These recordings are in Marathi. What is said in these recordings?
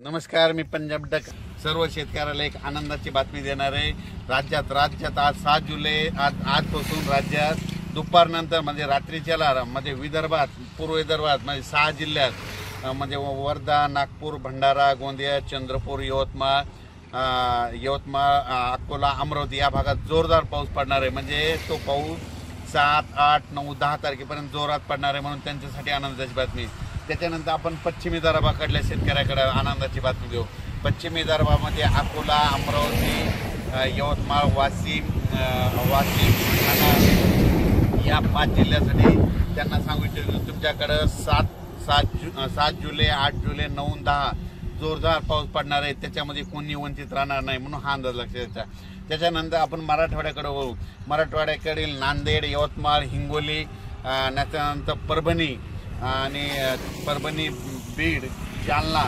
नमस्कार, मी पंजाब डक सर्व शेतकऱ्याला एक आनंदाची बातमी देणार आहे। राज्यात आज 7 जुलै आजपासून राज्यात दुपारनंतर म्हणजे रात्रीच्याला म्हणजे विदर्भात पूर्व विदर्भात म्हणजे 6 जिल्ह्यात म्हणजे वर्धा, नागपूर, भंडारा, गोंदिया, चंद्रपूर, यवतमाळ, अकोला, अमरावती या भागात जोरदार पाऊस पडणार आहे। म्हणजे तो पाऊस 7, 8, 9, 10 तारखेपर्यंत जोरात पडणार आहे, म्हणून त्यांच्यासाठी आनंदाची बातमी। त्याच्यानंतर आपण पश्चिमी विदर्भाकडल्या शेतकऱ्याकडे आनंदाची बातमी देऊ। पश्चिमी विदर्भामध्ये अकोला, अमरावती, यवतमाळ, वाशिम, ठाणा या 5 जिल्ह्यासाठी त्यांना सांगू इच्छितो, तुमच्याकडे 7 जुलै, 8 जुलै, 9, 10 जोरदार पाऊस पडणार आहे। त्याच्यामध्ये कोणी वंचित राहणार नाही, म्हणून हा अंदाज लक्षात घ्यायचा। त्याच्यानंतर आपण मराठवाड्याकडे वळू। मराठवाड्याकडील नांदेड, यवतमाळ, हिंगोली, त्याच्यानंतर परभणी, बीड, जालना,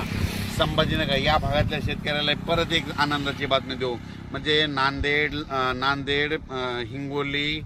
संभाजीनगर या भागातल्या शेतकऱ्याला परत एक आनंदाची बातमी देऊ। म्हणजे नांदेड, हिंगोली,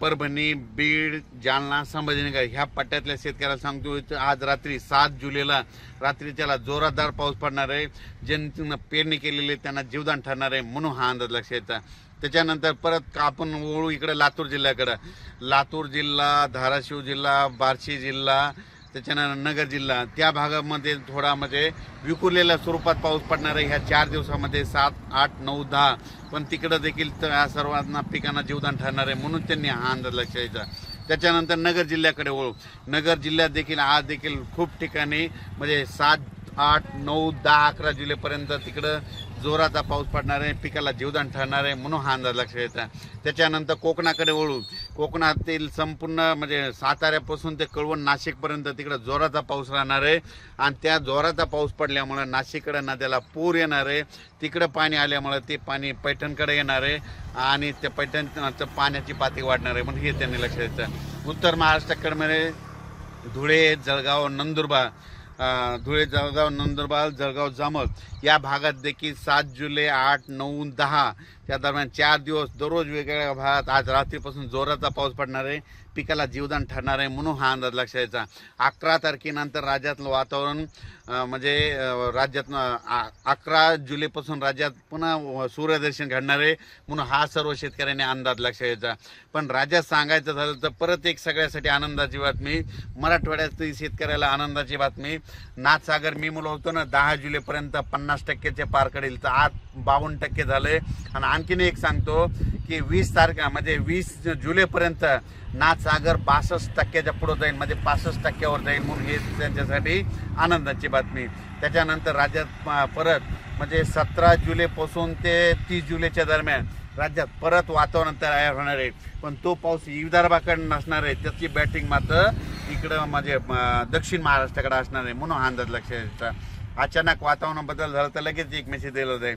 परभणी, बीड, जालना, संभाजीनगर ह्या पट्ट्यातल्या शेतकऱ्याला सांगतो, आज रात्री 7 जुलैला रात्रीच्याला जोरदार पाऊस पडणार आहे। ज्यांनी पेरणी केलेली त्यांना जीवदान ठरणार आहे, म्हणून हा अंदाज लक्षात येतो। त्याच्यानंतर परत आपण वळू इकडे लातूर जिल्ह्याकडे। लातूर जिल्हा, धाराशिव जिल्हा, बार्शी जिल्हा, त्याच्यानंतर नगर जिल्हा त्या भागामध्ये थोडा म्हणजे विखुरलेल्या स्वरूपात पाऊस पडणार आहे ह्या 4 दिवसामध्ये 7, 8, 9, 10। पण तिकडे देखील या सर्वांना पिकांना जीवदान ठरणार आहे, म्हणून त्यांनी हा अंदाज लक्षात घ्यायचा। त्याच्यानंतर नगर जिल्ह्याकडे वळू। नगर जिल्ह्यात देखील आज देखील खूप ठिकाणी म्हणजे 7, 8, 9, 10, 11 जुलैपर्यंत तिकडं जोराचा पाऊस पडणार आहे, पिकाला जीवदान ठरणार आहे, म्हणून हा अंदाज लक्षात येतो। त्याच्यानंतर कोकणाकडे वळू। कोकणातील संपूर्ण म्हणजे साताऱ्यापासून ते कळवण, नाशिकपर्यंत तिकडे जोराचा पाऊस राहणार आहे। आणि त्या जोराचा पाऊस पडल्यामुळे नाशिककडे नद्याला पूर येणार आहे। तिकडे पाणी आल्यामुळे ते पाणी पैठणकडे येणार आहे आणि त्या पैठणचं पाण्याची पातळी वाढणार आहे, म्हणून हे त्यांनी लक्षात येतं। उत्तर महाराष्ट्राकडे म्हणजे धुळे, जळगाव, नंदुरबार, जळगाव, जामोद या भागात देखील 7 जुलै, 8, 9, 10 त्या दरम्यान 4 दिवस दररोज वेगवेगळ्या भागात आज रात्रीपासून जोराचा पाऊस पडणार आहे, पिकाला जीवदान ठरणार आहे, म्हणून हा अंदाज लक्षात घ्यायचा। 11 तारखेनंतर राज्यातलं वातावरण म्हणजे राज्यात 11 जुलैपासून राज्यात पुन्हा सूर्यदर्शन घडणार आहे, म्हणून हा सर्व शेतकऱ्यांनी अंदाज लक्षात घ्यायचा। पण राज्यात सांगायचं झालं तर परत एक सगळ्यासाठी आनंदाची बातमी, मराठवाड्यातील शेतकऱ्याला आनंदाची बातमी। नाथसागर मी मुलं होतो ना 10 जुलैपर्यंत 50% पार करेल, तर आज 52% झाले। आणि आणखीन एक सांगतो की 20 म्हणजे 20 जुलैपर्यंत नाथसागर 62%च्या पुढे जाईल, म्हणजे 65%वर जाईल, म्हणून हे त्यांच्यासाठी आनंदाची बातमी। त्याच्यानंतर राज्यात परत म्हणजे 17 जुलैपासून ते 30 जुलैच्या दरम्यान राज्यात परत वातावरण तयार होणार आहे, पण तो पाऊस विदर्भाकडे नसणार आहे, त्याची बॅटिंग मात्र इकडं म्हणजे दक्षिण महाराष्ट्राकडे असणार आहे, म्हणून हा अंदाज लक्षात घ्यायचा। अचानक वातावरण बदल झाला तर लगेच एक मेसेज दिला जाईल।